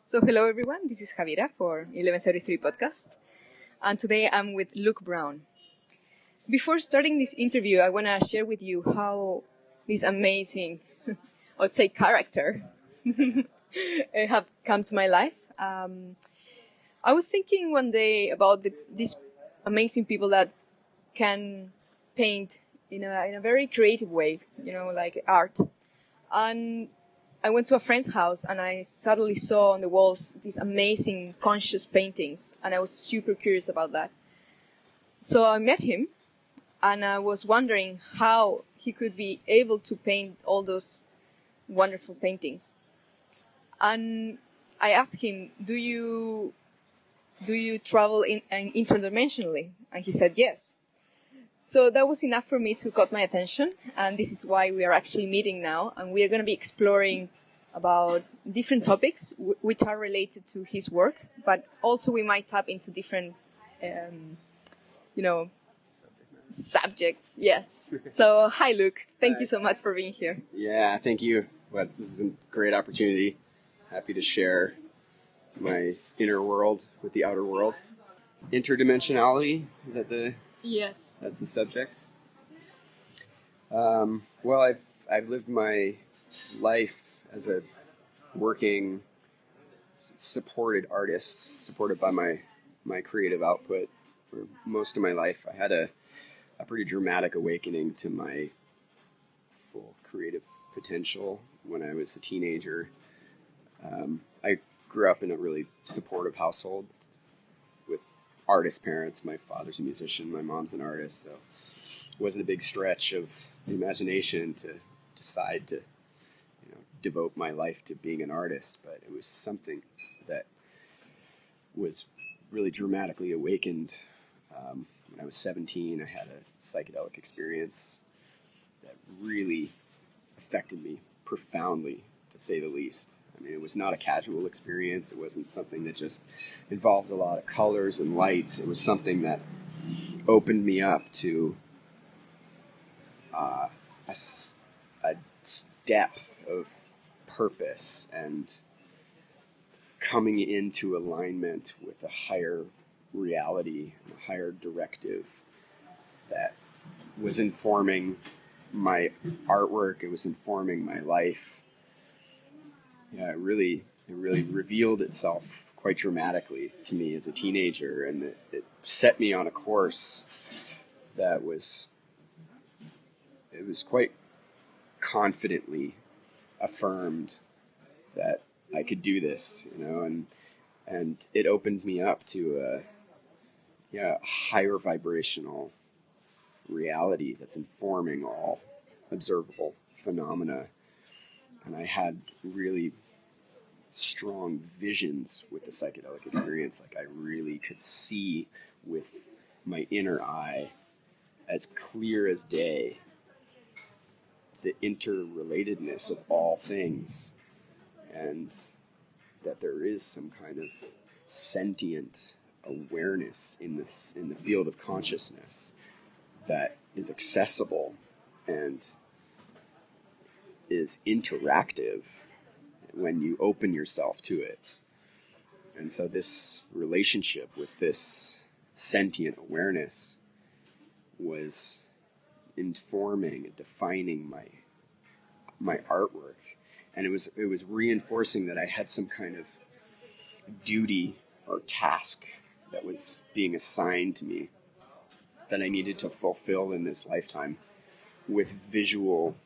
So hello everyone, this is Javiera for 1133 podcast, and today I'm with Luke Brown. Before starting this interview, I want to share with you how this amazing, I would say, character have come to my life. I was thinking one day about these amazing people that can paint in a very creative way, like art. And I went to a friend's house and I suddenly saw on the walls these amazing conscious paintings, and I was super curious about that. So I met him and I was wondering how he could be able to paint all those wonderful paintings. And I asked him, do you travel interdimensionally? And he said yes. So that was enough for me to got my attention, and this is why we are actually meeting now, and we are going to be exploring about different topics which are related to his work, but also we might tap into different, subjects. Yes. So hi, Luke. Thank you so much for being here. Yeah, thank you. Well, this is a great opportunity. Happy to share my inner world with the outer world. Interdimensionality, is that Yes. that's the subject? Well, I've lived my life as a working, supported artist, supported by my creative output for most of my life. I had a pretty dramatic awakening to my full creative potential when I was a teenager. I grew up in a really supportive household with artist parents. My father's a musician, my mom's an artist, so it wasn't a big stretch of the imagination to decide to devote my life to being an artist, but it was something that was really dramatically awakened when I was 17. I had a psychedelic experience that really affected me profoundly, to say the least. I mean, it was not a casual experience. It wasn't something that just involved a lot of colors and lights. It was something that opened me up to a depth of purpose and coming into alignment with a higher reality, a higher directive that was informing my artwork. It was informing my life. Yeah, it really revealed itself quite dramatically to me as a teenager, and it set me on a course that was quite confidently affirmed that I could do this, and it opened me up to a higher vibrational reality that's informing all observable phenomena. And I had really strong visions with the psychedelic experience. Like, I really could see with my inner eye, as clear as day, the interrelatedness of all things, and that there is some kind of sentient awareness in the field of consciousness that is accessible and is interactive when you open yourself to it. And so this relationship with this sentient awareness was informing and defining my artwork. And it was reinforcing that I had some kind of duty or task that was being assigned to me that I needed to fulfill in this lifetime with visual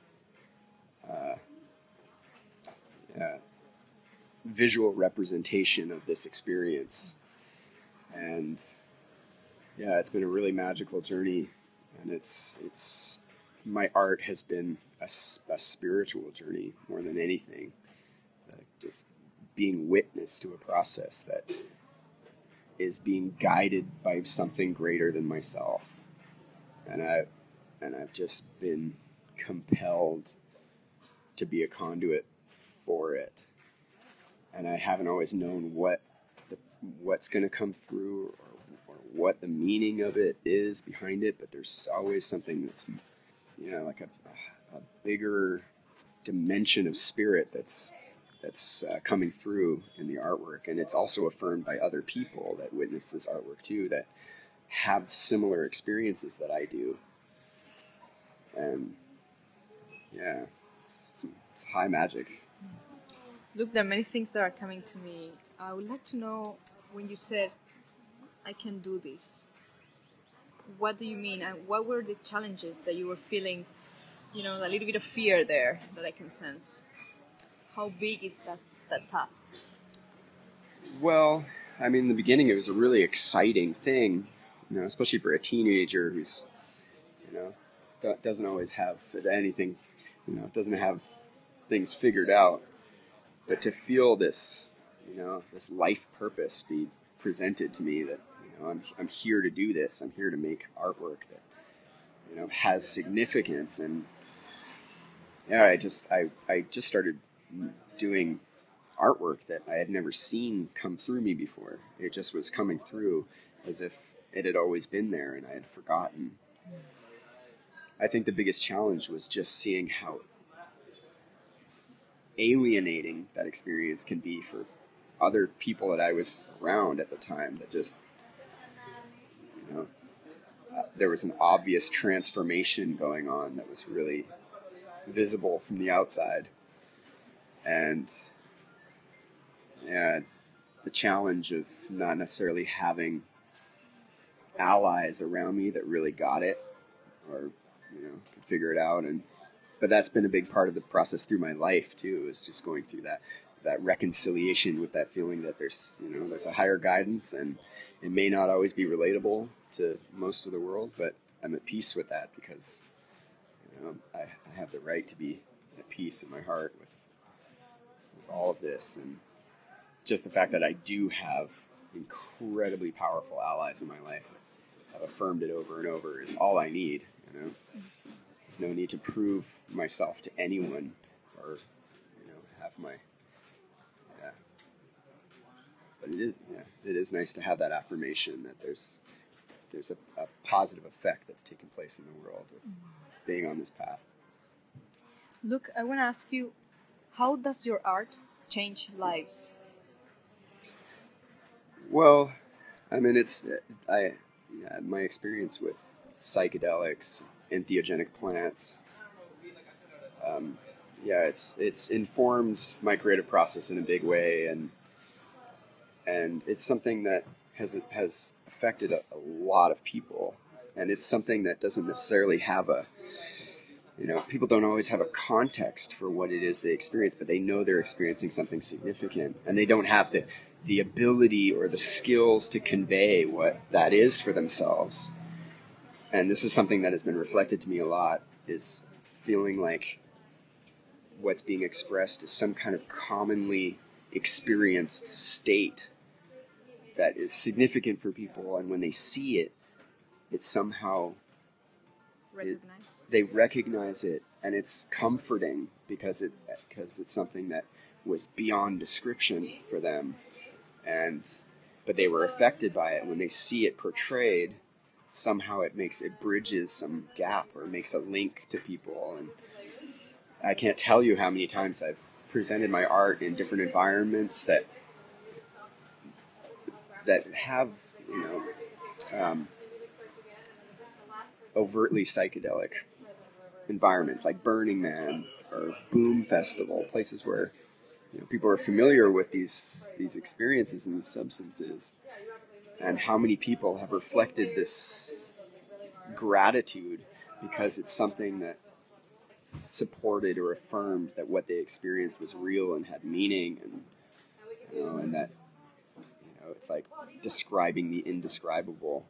representation of this experience. And yeah, it's been a really magical journey, and it's my art has been a spiritual journey more than anything. Just being witness to a process that is being guided by something greater than myself, and I've just been compelled to be a conduit for it. And I haven't always known what's going to come through or what the meaning of it is behind it, but there's always something that's, like a bigger dimension of spirit that's that's coming through in the artwork, and it's also affirmed by other people that witness this artwork too, that have similar experiences that I do. And yeah, it's high magic. Look, there are many things that are coming to me. I would like to know, when you said, I can do this, what do you mean? And what were the challenges that you were feeling, a little bit of fear there that I can sense? How big is that task? Well, I mean, in the beginning, it was a really exciting thing, especially for a teenager who's, doesn't always have anything, doesn't have things figured out. But to feel this, this life purpose be presented to me, that, I'm here to do this. I'm here to make artwork that, has significance. And yeah, I just started doing artwork that I had never seen come through me before. It just was coming through as if it had always been there and I had forgotten. I think the biggest challenge was just seeing how alienating that experience can be for other people that I was around at the time, that just, there was an obvious transformation going on that was really visible from the outside. And yeah, the challenge of not necessarily having allies around me that really got it or, could figure it out. But that's been a big part of the process through my life too, is just going through that reconciliation with that feeling that there's a higher guidance, and it may not always be relatable to most of the world, but I'm at peace with that because, I have the right to be at peace in my heart with all of this. And just the fact that I do have incredibly powerful allies in my life that have affirmed it over and over is all I need. There's no need to prove myself to anyone or, have my, yeah. But it is nice to have that affirmation that there's a positive effect that's taking place in the world with being on this path. Look, I want to ask you, how does your art change lives? Well, I mean, my experience with psychedelics, entheogenic plants, it's informed my creative process in a big way, and it's something that has affected a lot of people, and it's something that doesn't necessarily have people don't always have a context for what it is they experience, but they know they're experiencing something significant, and they don't have the ability or the skills to convey what that is for themselves. And this is something that has been reflected to me a lot, is feeling like what's being expressed is some kind of commonly experienced state that is significant for people, and when they see it, it's somehow they recognize it, and it's comforting because it's something that was beyond description for them, but they were affected by it. When they see it portrayed, somehow it bridges some gap or makes a link to people. And I can't tell you how many times I've presented my art in different environments that have overtly psychedelic environments, like Burning Man or Boom Festival, places where people are familiar with these experiences and these substances, and how many people have reflected this gratitude because it's something that supported or affirmed that what they experienced was real and had meaning, and that it's like describing the indescribable,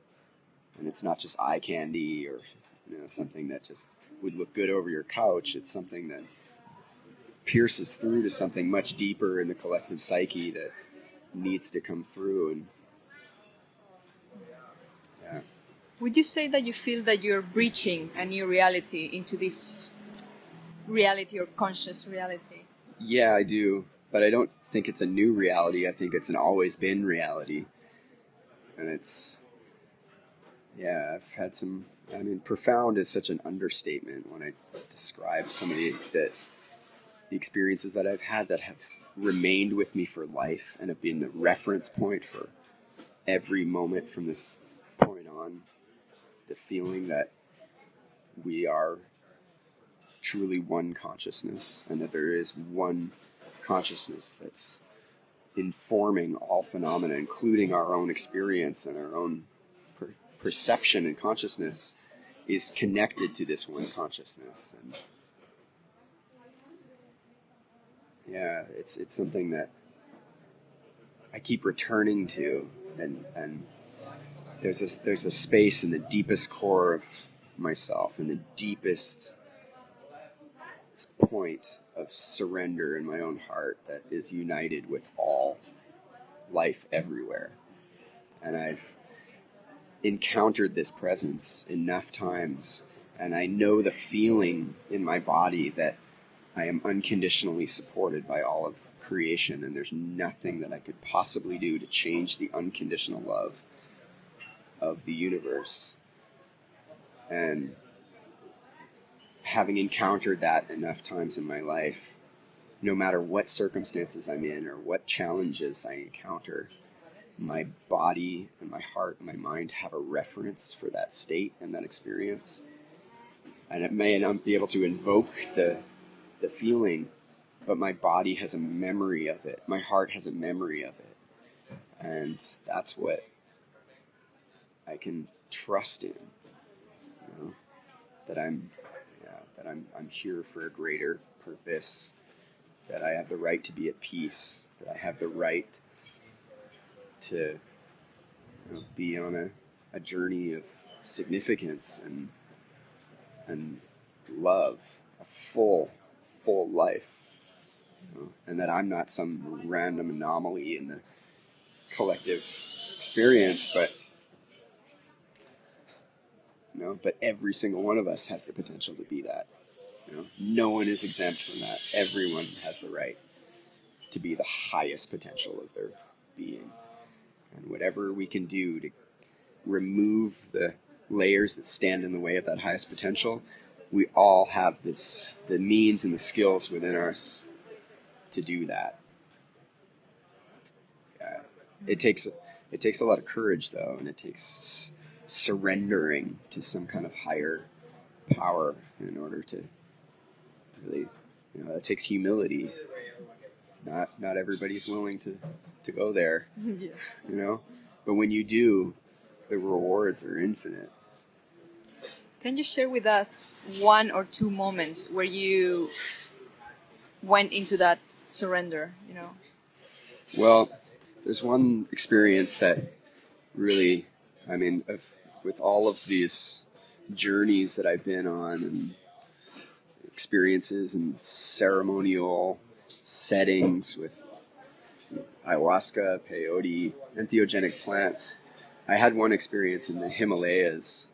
and it's not just eye candy or something that just would look good over your couch. It's something that pierces through to something much deeper in the collective psyche that needs to come through. And yeah. Would you say that you feel that you're breaching a new reality into this reality or conscious reality? Yeah, I do. But I don't think it's a new reality. I think it's an always been reality. And I've had some, profound is such an understatement when I describe some of the experiences that I've had that have remained with me for life and have been the reference point for every moment from this point on. The feeling that we are truly one consciousness, and that there is one consciousness that's informing all phenomena, including our own experience and our own perception and consciousness, is connected to this one consciousness. And yeah, it's something that I keep returning to, and there's a space in the deepest core of myself, in the deepest point of surrender in my own heart, that is united with all life everywhere. And I've encountered this presence enough times, and I know the feeling in my body that I am unconditionally supported by all of creation, and there's nothing that I could possibly do to change the unconditional love of the universe. And having encountered that enough times in my life, no matter what circumstances I'm in or what challenges I encounter, my body and my heart and my mind have a reference for that state and that experience. And it may not be able to invoke the feeling, but my body has a memory of it. My heart has a memory of it. And that's what I can trust in, you know, that I'm here for a greater purpose, that I have the right to be at peace, that I have the right to, you know, be on a journey of significance and love, a full life, you know, and that I'm not some random anomaly in the collective experience, but but every single one of us has the potential to be that. You know, no one is exempt from that. Everyone has the right to be the highest potential of their being. And whatever we can do to remove the layers that stand in the way of that highest potential, we all have the means and the skills within us to do that. It takes a lot of courage, though, and it takes surrendering to some kind of higher power in order to really, it takes humility. Not everybody's willing to go there. Yes. But when you do, the rewards are infinite. Can you share with us one or two moments where you went into that surrender, Well, there's one experience that really, with all of these journeys that I've been on and experiences and ceremonial settings with ayahuasca, peyote, entheogenic plants, I had one experience in the Himalayas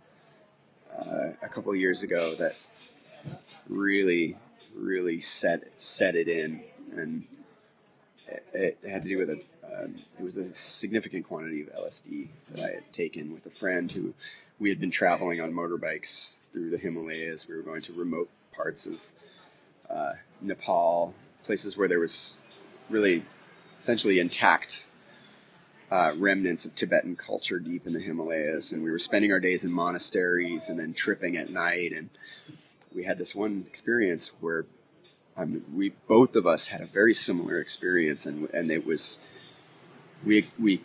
a couple of years ago that really set it in, and it had to do with it was a significant quantity of LSD that I had taken with a friend who we had been traveling on motorbikes through the Himalayas. We were going to remote parts of Nepal, places where there was really essentially intact remnants of Tibetan culture deep in the Himalayas, and we were spending our days in monasteries and then tripping at night, and we had this one experience where we both of us had a very similar experience, and it was we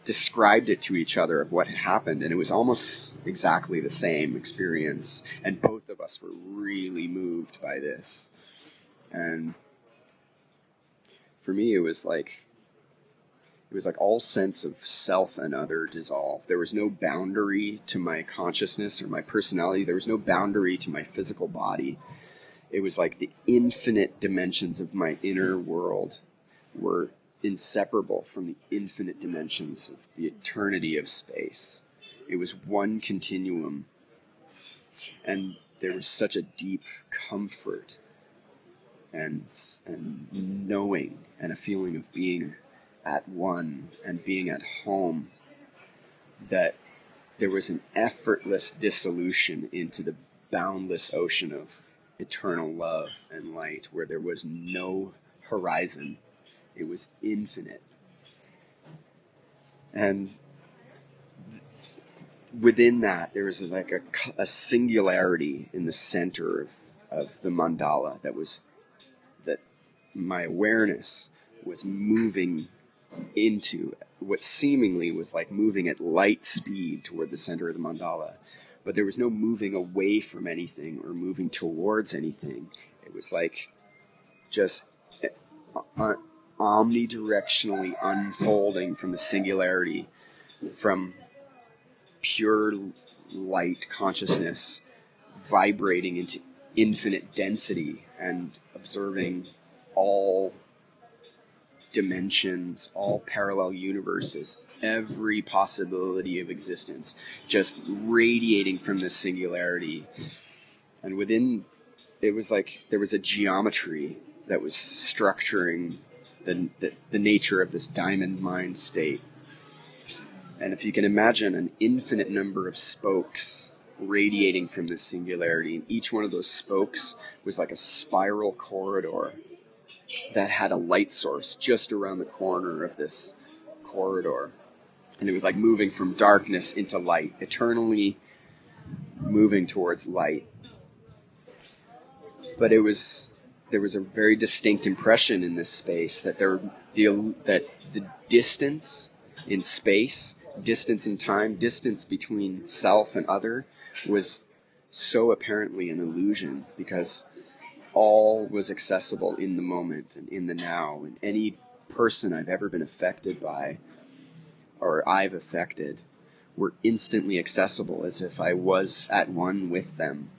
described it to each other of what had happened, and it was almost exactly the same experience, and both of us were really moved by this. And for me, it was like all sense of self and other dissolved. There was no boundary to my consciousness or my personality. There was no boundary to my physical body. It was like the infinite dimensions of my inner world were inseparable from the infinite dimensions of the eternity of space. It was one continuum. And there was such a deep comfort and knowing and a feeling of being at one and being at home, that there was an effortless dissolution into the boundless ocean of eternal love and light, where there was no horizon It was infinite. And within that, there was like a singularity in the center of the mandala that my awareness was moving into what seemingly was like moving at light speed toward the center of the mandala. But there was no moving away from anything or moving towards anything. It was like just omnidirectionally unfolding from the singularity, from pure light consciousness vibrating into infinite density and observing all dimensions, all parallel universes, every possibility of existence, just radiating from this singularity. And within, it was like there was a geometry that was structuring the nature of this diamond mind state. And if you can imagine an infinite number of spokes radiating from this singularity, and each one of those spokes was like a spiral corridor that had a light source just around the corner of this corridor. And it was like moving from darkness into light, eternally moving towards light. But there was a very distinct impression in this space that the distance in space, distance in time, distance between self and other was so apparently an illusion, because all was accessible in the moment and in the now. And any person I've ever been affected by, or I've affected, were instantly accessible as if I was at one with them.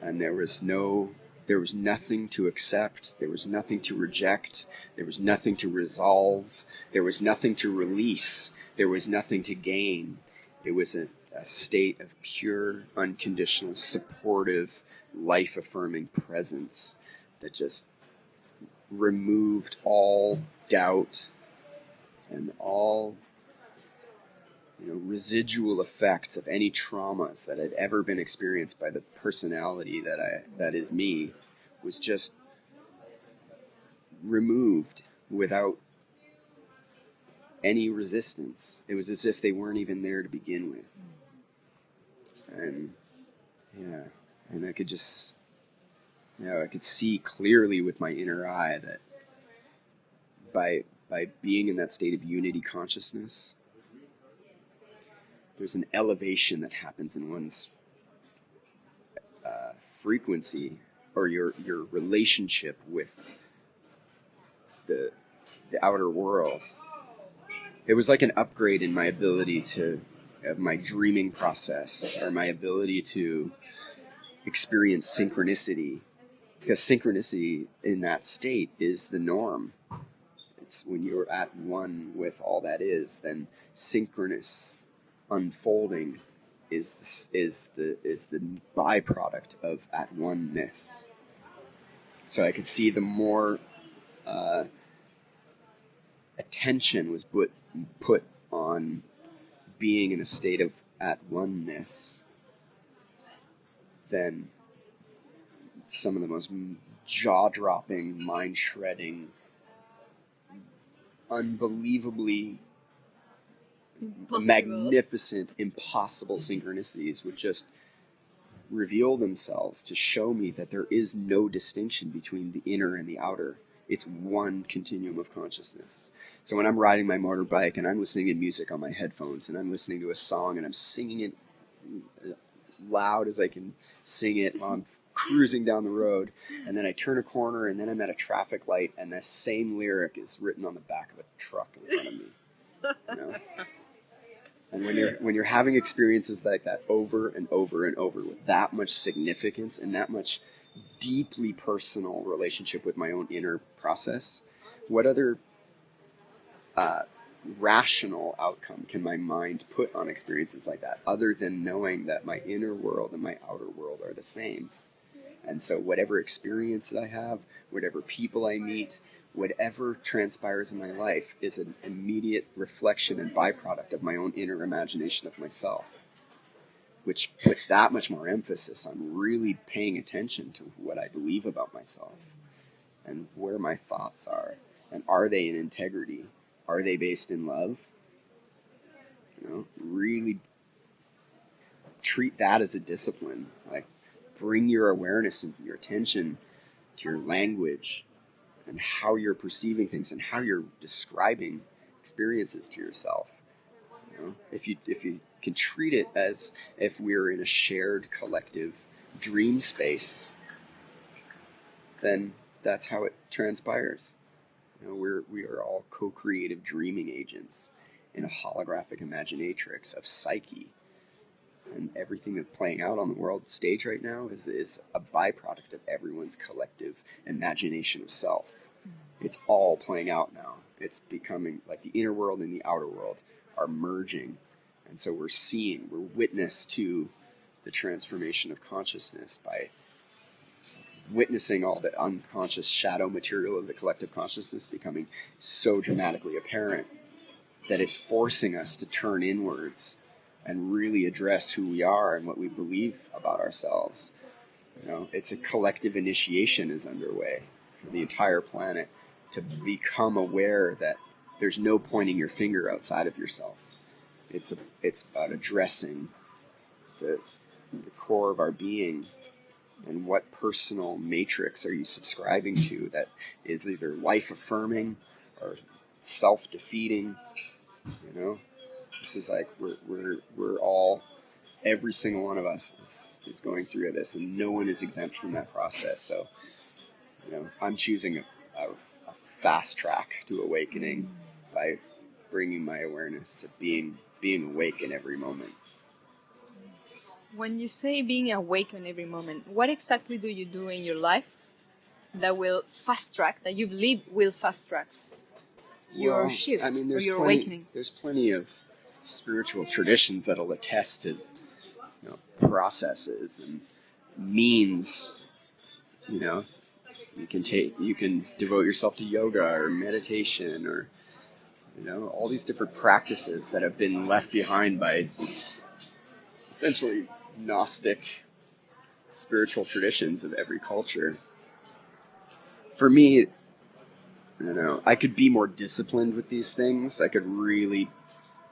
And there was nothing to accept, there was nothing to reject, there was nothing to resolve, there was nothing to release, there was nothing to gain. It was a state of pure, unconditional, supportive, life-affirming presence that just removed all doubt and all residual effects of any traumas that had ever been experienced by the personality that is me, was just removed without any resistance. It was as if they weren't even there to begin with. And I could just, I could see clearly with my inner eye that by being in that state of unity consciousness, there's an elevation that happens in one's frequency, or your relationship with the outer world. It was like an upgrade in my ability of my dreaming process, or my ability to experience synchronicity, because synchronicity in that state is the norm. It's when you're at one with all that is, then synchronous unfolding is the byproduct of at oneness. So I could see the more attention was put on being in a state of at oneness, then some of the most jaw-dropping, mind-shredding, unbelievably magnificent, impossible synchronicities would just reveal themselves to show me that there is no distinction between the inner and the outer. It's one continuum of consciousness. So when I'm riding my motorbike and I'm listening to music on my headphones and I'm listening to a song and I'm singing it loud as I can sing it while I'm cruising down the road, and then I turn a corner and then I'm at a traffic light and the same lyric is written on the back of a truck in front of me. And when you're having experiences like that over and over and over with that much significance and that much deeply personal relationship with my own inner process, what other rational outcome can my mind put on experiences like that, other than knowing that my inner world and my outer world are the same? And so whatever experiences I have, whatever people I meet, whatever transpires in my life is an immediate reflection and byproduct of my own inner imagination of myself, which puts that much more emphasis on really paying attention to what I believe about myself and where my thoughts are And are they in integrity? Are they based in love? Really treat that as a discipline. Like, bring your awareness and your attention to your language and how you're perceiving things and how you're describing experiences to yourself. If you can treat it as if we're in a shared collective dream space, then that's how it transpires. We are all co-creative dreaming agents in a holographic imaginatrix of psyche. And everything that's playing out on the world stage right now is a byproduct of everyone's collective imagination of self. It's all playing out now. It's becoming like the inner world and the outer world are merging. And so we're witness to the transformation of consciousness by witnessing all the unconscious shadow material of the collective consciousness becoming so dramatically apparent that it's forcing us to turn inwards and really address who we are and what we believe about ourselves. It's a collective initiation is underway for the entire planet to become aware that there's no pointing your finger outside of yourself. It's about addressing the core of our being and what personal matrix are you subscribing to that is either life-affirming or self-defeating. This is like we're all, every single one of us is going through this, and no one is exempt from that process. So, I'm choosing a fast track to awakening by bringing my awareness to being awake in every moment. When you say being awake in every moment, what exactly do you do in your life that will fast track, that you believe will fast track your shift or your awakening? There's plenty of spiritual traditions that'll attest to processes and means. You can devote yourself to yoga or meditation or all these different practices that have been left behind by essentially Gnostic spiritual traditions of every culture. For me, I could be more disciplined with these things. I could really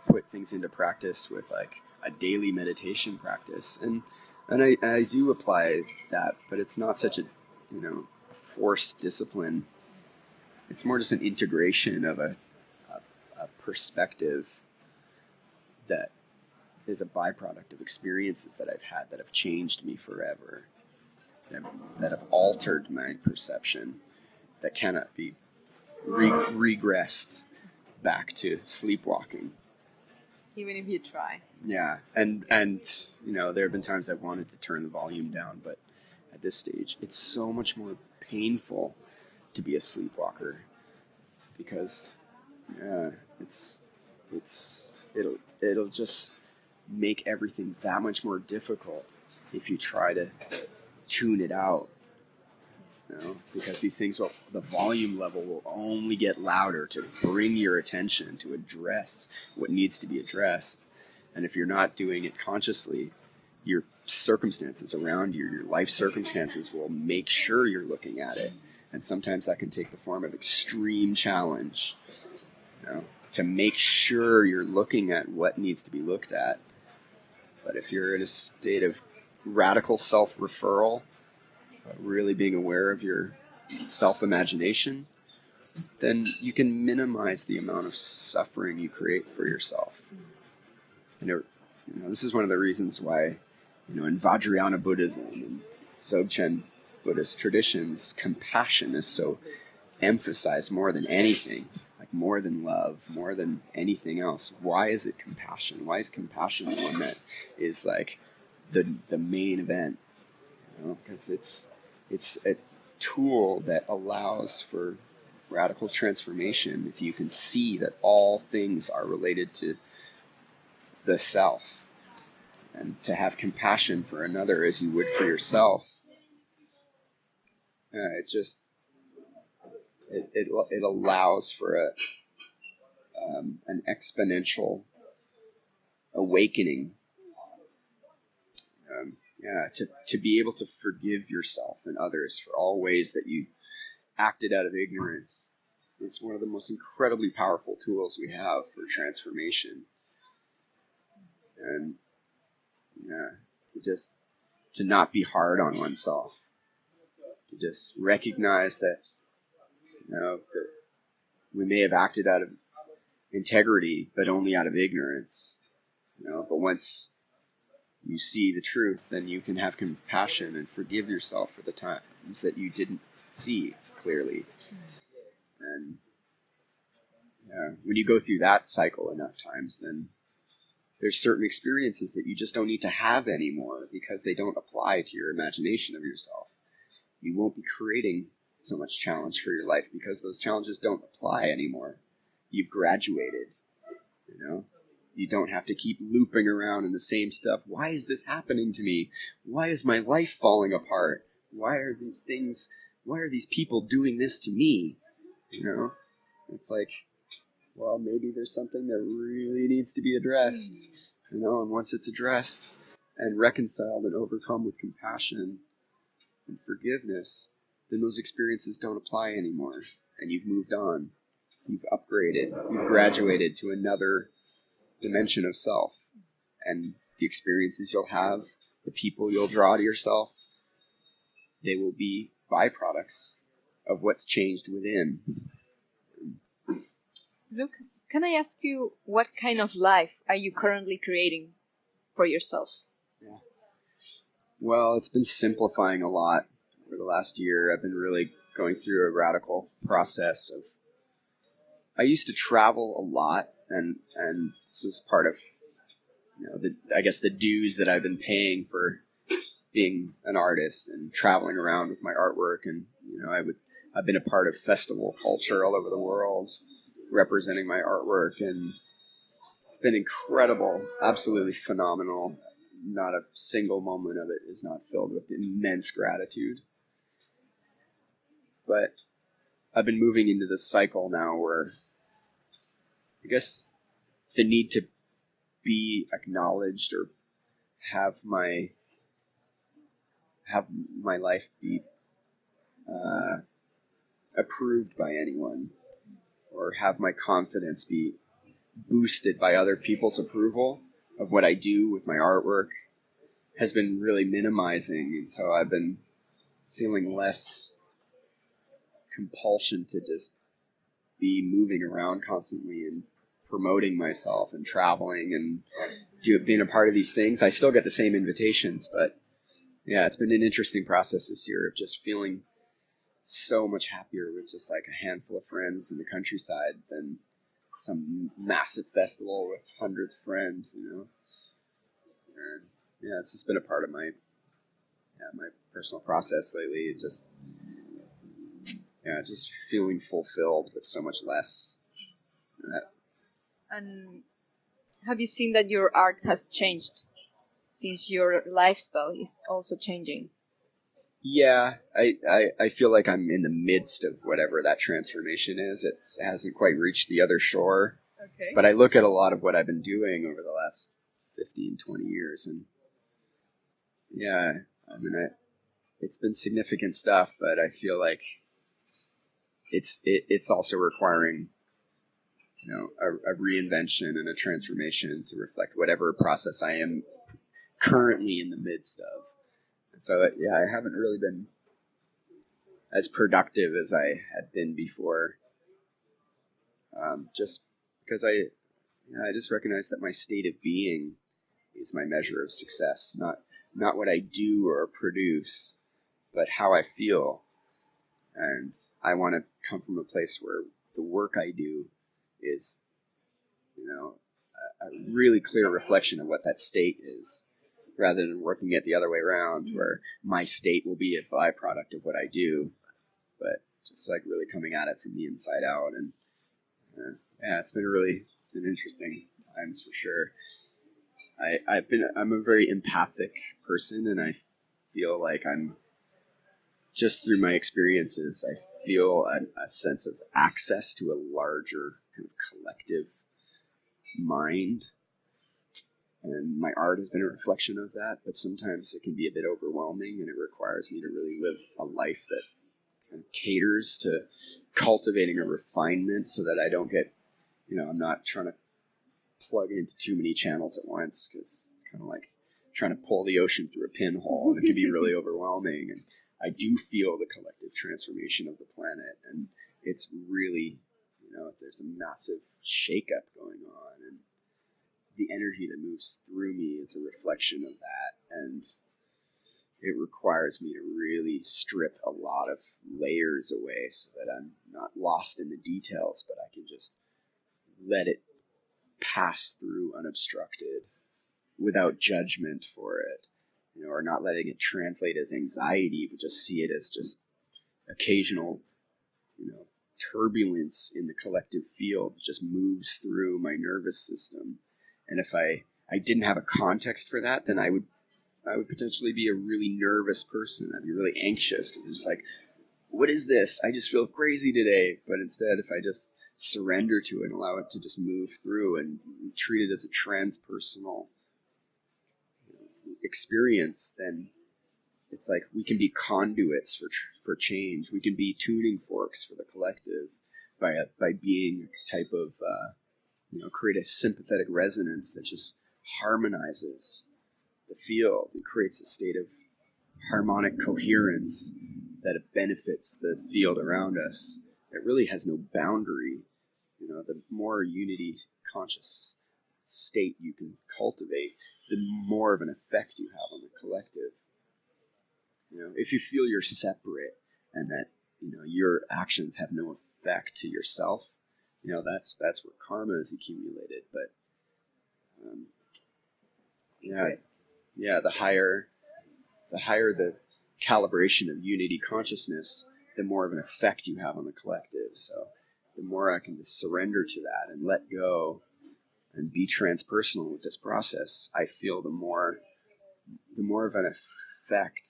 put things into practice with like a daily meditation practice, and I do apply that, but it's not such a forced discipline. It's more just an integration of a perspective that is a byproduct of experiences that I've had that have changed me forever, that have altered my perception, that cannot be regressed back to sleepwalking. Even if you try. Yeah, and there have been times I've wanted to turn the volume down, but at this stage, it's so much more painful to be a sleepwalker because it'll just make everything that much more difficult if you try to tune it out. Because these things the volume level will only get louder to bring your attention to address what needs to be addressed. And if you're not doing it consciously, your circumstances around you, your life circumstances will make sure you're looking at it. And sometimes that can take the form of extreme challenge, to make sure you're looking at what needs to be looked at. But if you're in a state of radical self-referral, really being aware of your self-imagination, then you can minimize the amount of suffering you create for yourself. This is one of the reasons why, in Vajrayana Buddhism and Dzogchen Buddhist traditions, compassion is so emphasized more than anything, like more than love, more than anything else. Why is it compassion? Why is compassion the one that is like the main event? Because it's a tool that allows for radical transformation if you can see that all things are related to the self, and to have compassion for another as you would for yourself. It allows for an exponential awakening. To be able to forgive yourself and others for all ways that you acted out of ignorance, is one of the most incredibly powerful tools we have for transformation. And yeah, to not be hard on oneself, to just recognize that, that we may have acted out of integrity, but only out of ignorance. But once you see the truth, then you can have compassion and forgive yourself for the times that you didn't see clearly. And when you go through that cycle enough times, then there's certain experiences that you just don't need to have anymore because they don't apply to your imagination of yourself. You won't be creating so much challenge for your life because those challenges don't apply anymore. You've graduated, You don't have to keep looping around in the same stuff. Why is this happening to me? Why is my life falling apart? Why are these people doing this to me? It's like, well, maybe there's something that really needs to be addressed, and once it's addressed and reconciled and overcome with compassion and forgiveness, then those experiences don't apply anymore, and you've moved on. You've upgraded. You've graduated to another dimension of self, and the experiences you'll have, the people you'll draw to yourself, they will be byproducts of what's changed within. Luke, can I ask you what kind of life are you currently creating for yourself? Yeah. Well, it's been simplifying a lot over the last year. I've been really going through a radical process of, I used to travel a lot, and this was part of, the dues that I've been paying for being an artist and traveling around with my artwork. And, I've been a part of festival culture all over the world, representing my artwork, and it's been incredible, absolutely phenomenal. Not a single moment of it is not filled with immense gratitude. But I've been moving into this cycle now where I guess the need to be acknowledged or have my life be approved by anyone, or have my confidence be boosted by other people's approval of what I do with my artwork has been really minimizing. And so I've been feeling less compulsion to just be moving around constantly and promoting myself and traveling and being a part of these things. I still get the same invitations, but yeah, it's been an interesting process this year of just feeling so much happier with just like a handful of friends in the countryside than some massive festival with hundreds of friends, And yeah, it's just been a part of my personal process lately. Just feeling fulfilled with so much less. And have you seen that your art has changed since your lifestyle is also changing? Yeah, I feel like I'm in the midst of whatever that transformation is. It hasn't quite reached the other shore. Okay. But I look at a lot of what I've been doing over the last 15, 20 years, and yeah, it's been significant stuff, but I feel like it's also requiring a reinvention and a transformation to reflect whatever process I am currently in the midst of. And so, yeah, I haven't really been as productive as I had been before, just because I just recognize that my state of being is my measure of success, not what I do or produce, but how I feel. And I want to come from a place where the work I do is, a really clear reflection of what that state is, rather than working it the other way around, where my state will be a byproduct of what I do, but just like really coming at it from the inside out. And yeah, it's been interesting times for sure. I'm a very empathic person, and I feel like I'm, just through my experiences, I feel a sense of access to a larger kind of collective mind. And my art has been a reflection of that, but sometimes it can be a bit overwhelming, and it requires me to really live a life that kind of caters to cultivating a refinement so that I don't get, I'm not trying to plug into too many channels at once, because it's kind of like trying to pull the ocean through a pinhole, and it can be really overwhelming. And I do feel the collective transformation of the planet, and it's really, there's a massive shakeup going on, and the energy that moves through me is a reflection of that. And it requires me to really strip a lot of layers away so that I'm not lost in the details, but I can just let it pass through unobstructed without judgment for it, or not letting it translate as anxiety, but just see it as just occasional, turbulence in the collective field that just moves through my nervous system. And if I didn't have a context for that, then I would potentially be a really nervous person. I'd be really anxious, because it's like, what is this? I just feel crazy today. But instead, if I just surrender to it and allow it to just move through and treat it as a transpersonal experience, then it's like we can be conduits for change. We can be tuning forks for the collective by being a type of, create a sympathetic resonance that just harmonizes the field and creates a state of harmonic coherence that benefits the field around us. It really has no boundary. The more unity conscious state you can cultivate, the more of an effect you have on the collective. If you feel you're separate and that, your actions have no effect to yourself, that's where karma is accumulated. But, the higher the calibration of unity consciousness, the more of an effect you have on the collective. So the more I can just surrender to that and let go and be transpersonal with this process, I feel the more of an effect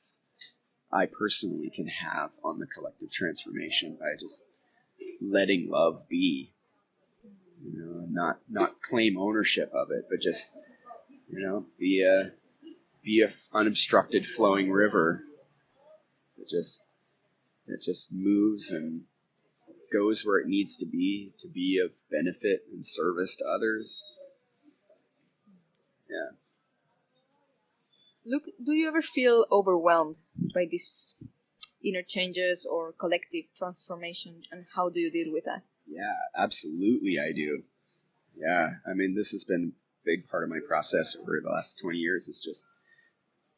I personally can have on the collective transformation by just letting love be, not claim ownership of it, but just, be a unobstructed flowing river that just moves and goes where it needs to be of benefit and service to others. Yeah. Look, do you ever feel overwhelmed by these inner changes or collective transformation, and how do you deal with that? Yeah, absolutely I do. Yeah, I mean, this has been a big part of my process over the last 20 years, is just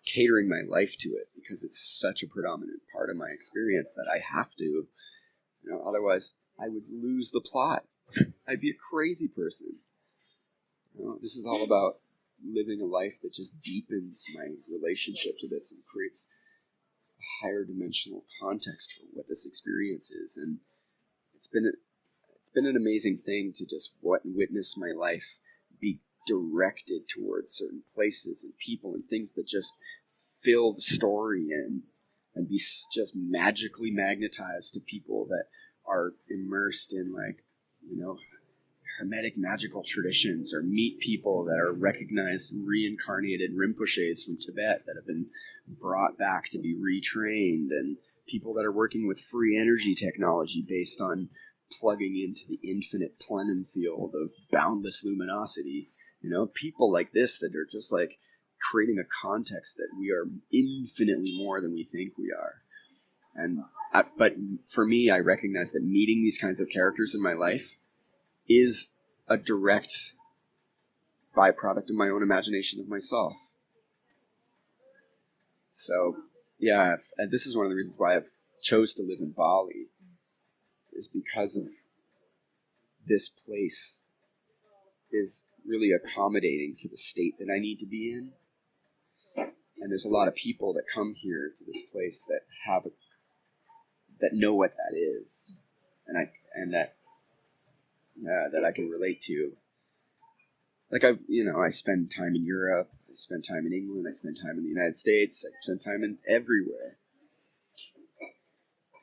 catering my life to it, because it's such a predominant part of my experience that I have to, otherwise I would lose the plot. I'd be a crazy person. This is all about living a life that just deepens my relationship to this and creates a higher dimensional context for what this experience is. And it's been an amazing thing to just witness my life be directed towards certain places and people and things that just fill the story and be just magically magnetized to people that are immersed in, like, hermetic magical traditions, or meet people that are recognized reincarnated Rinpoches from Tibet that have been brought back to be retrained, and people that are working with free energy technology based on plugging into the infinite plenum field of boundless luminosity. People like this that are just like creating a context that we are infinitely more than we think we are. But for me, I recognize that meeting these kinds of characters in my life is a direct byproduct of my own imagination of myself. So, yeah, and this is one of the reasons why I've chose to live in Bali, is because of this place is really accommodating to the state that I need to be in. And there's a lot of people that come here to this place that know what that is, and that I can relate to. Like I spend time in Europe, I spend time in England, I spend time in the United States, I spend time in everywhere.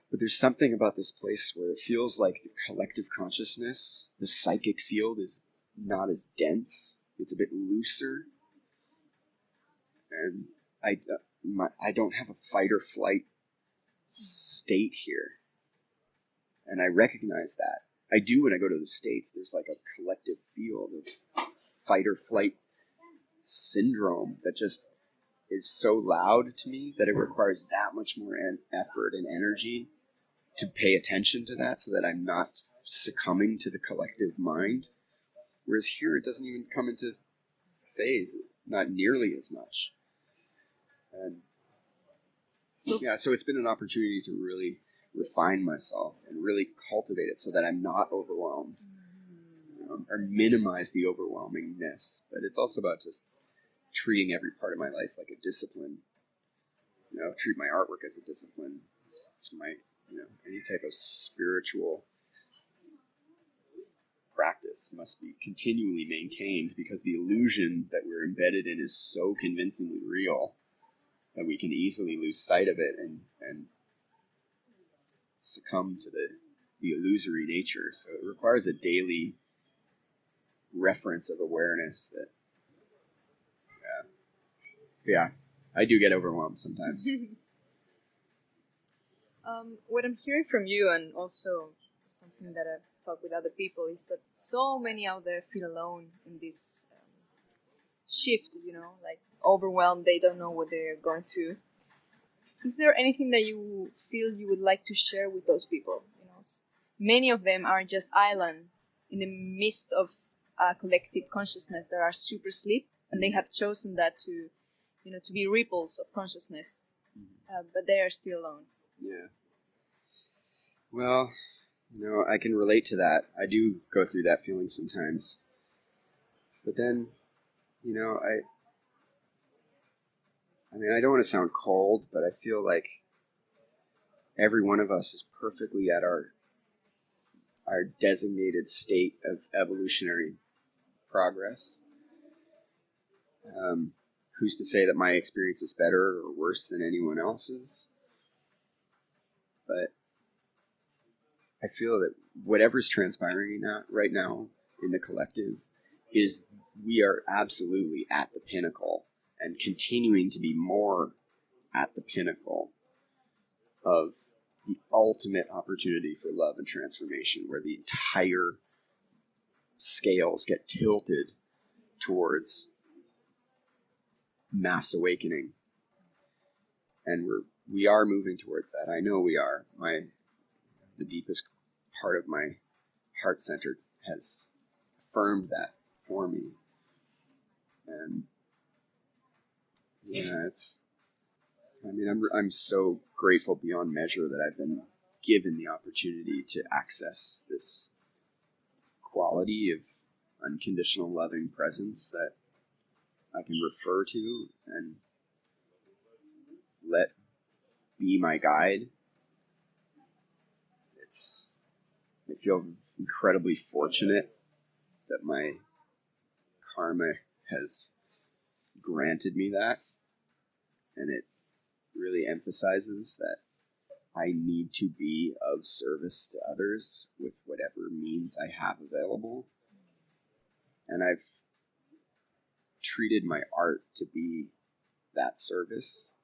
But there's something about this place where it feels like the collective consciousness, the psychic field, is not as dense. It's a bit looser. And I don't have a fight or flight state here. And I recognize that. I do when I go to the States. There's like a collective field of fight or flight syndrome that just is so loud to me that it requires that much more effort and energy to pay attention to that so that I'm not succumbing to the collective mind. Whereas here it doesn't even come into phase, not nearly as much. And so it's been an opportunity to really refine myself and really cultivate it so that I'm not overwhelmed, or minimize the overwhelmingness. But it's also about just treating every part of my life like a discipline. Treat my artwork as a discipline. It's my, any type of spiritual practice must be continually maintained because the illusion that we're embedded in is so convincingly real that we can easily lose sight of it and succumb to the illusory nature. So it requires a daily reference of awareness that, I do get overwhelmed sometimes. What I'm hearing from you, and also something that I've talked with other people, is that so many out there feel alone in this shift, like overwhelmed, they don't know what they're going through. Is there anything that you feel you would like to share with those people? Many of them are just island in the midst of a collective consciousness that are super asleep, and they have chosen that to be ripples of consciousness, but they are still alone. Yeah. Well, I can relate to that. I do go through that feeling sometimes. But then, I don't want to sound cold, but I feel like every one of us is perfectly at our designated state of evolutionary progress. Who's to say that my experience is better or worse than anyone else's? But I feel that whatever's transpiring right now in the collective is we are absolutely at the pinnacle and continuing to be more at the pinnacle of the ultimate opportunity for love and transformation, where the entire scales get tilted towards mass awakening. And we are moving towards that. I know we are. The deepest part of my heart center has affirmed that for me. And I'm so grateful beyond measure that I've been given the opportunity to access this quality of unconditional loving presence that I can refer to and let be my guide. I feel incredibly fortunate that my karma has granted me that, and it really emphasizes that I need to be of service to others with whatever means I have available. And I've treated my art to be that service.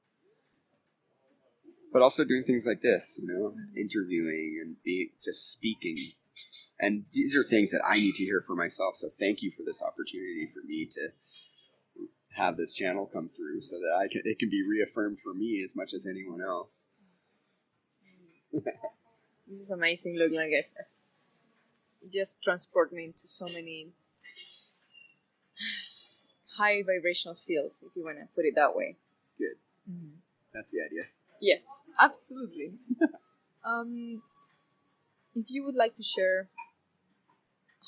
But also doing things like this, interviewing and just speaking. And these are things that I need to hear for myself. So thank you for this opportunity for me to have this channel come through so that it can be reaffirmed for me as much as anyone else. This is amazing. Look, like it just transport me into so many high vibrational fields, if you want to put it that way. Good. Mm-hmm. That's the idea. Yes, absolutely. If you would like to share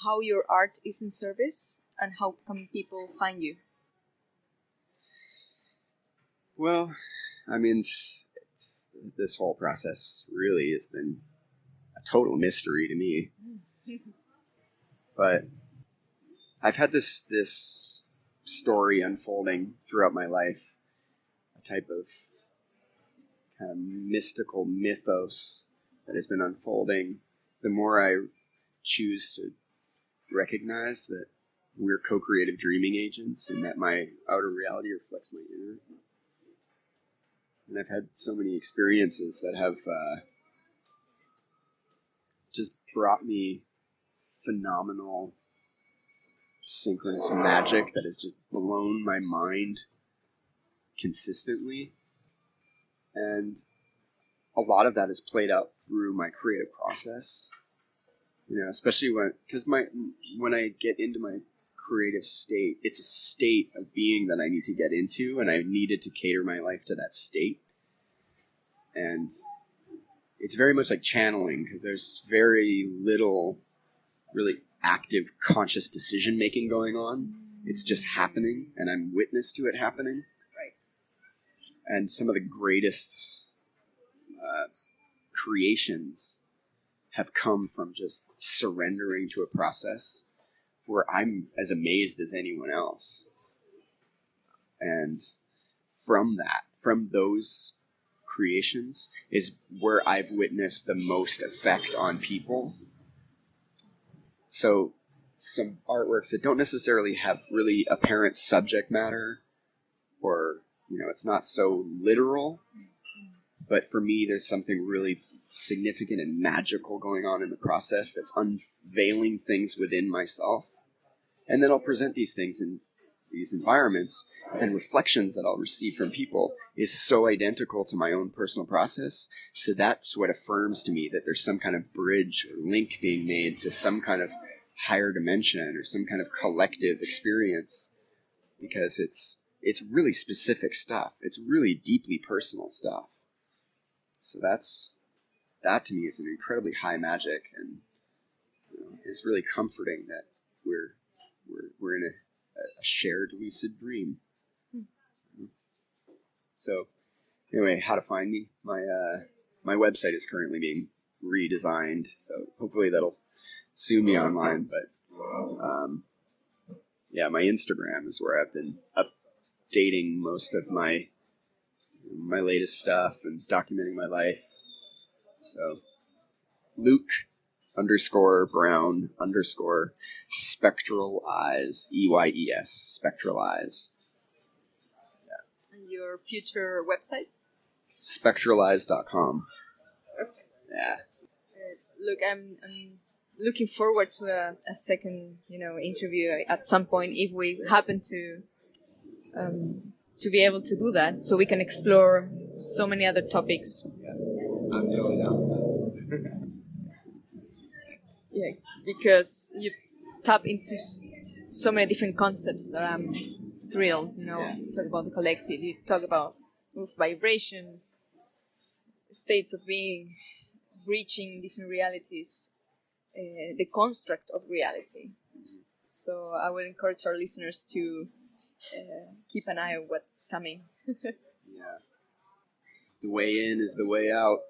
how your art is in service and how can people find you? Well, this whole process really has been a total mystery to me. But I've had this story unfolding throughout my life, a type of kind of mystical mythos that has been unfolding. The more I choose to recognize that we're co-creative dreaming agents and that my outer reality reflects my inner. And I've had so many experiences that have just brought me phenomenal synchronous magic that has just blown my mind consistently. And a lot of that is played out through my creative process. You know, especially when I get into my creative state, it's a state of being that I need to get into, and I needed to cater my life to that state. And it's very much like channeling, because there's very little really active conscious decision making going on. It's just happening, and I'm witness to it happening. Right. And some of the greatest creations have come from just surrendering to a process where I'm as amazed as anyone else. And from those creations is where I've witnessed the most effect on people. So some artworks that don't necessarily have really apparent subject matter, or, you know, it's not so literal, but for me there's something really significant and magical going on in the process that's unveiling things within myself. And then I'll present these things in these environments, and reflections that I'll receive from people is so identical to my own personal process. So that's what affirms to me that there's some kind of bridge or link being made to some kind of higher dimension or some kind of collective experience, because it's really specific stuff. It's really deeply personal stuff. So that to me is an incredibly high magic, and, you know, is really comforting that we're in a shared lucid dream. So anyway, how to find me? My website is currently being redesigned, so hopefully that'll soon be online. But yeah, my Instagram is where I've been updating most of my latest stuff and documenting my life. So Luke_Brown_ spectral eyes, EYES, spectral eyes. Yeah. And your future website? Spectralize.com. Perfect. Yeah. Look, I'm looking forward to a second, interview at some point, if we happen to be able to do that, so we can explore so many other topics. Yeah, I'm totally down with that. Yeah, because you tap into so many different concepts that I'm thrilled. Yeah. You talk about the collective, you talk about vibration, states of being, reaching different realities, the construct of reality. So I would encourage our listeners to keep an eye on what's coming. Yeah. The way in is the way out.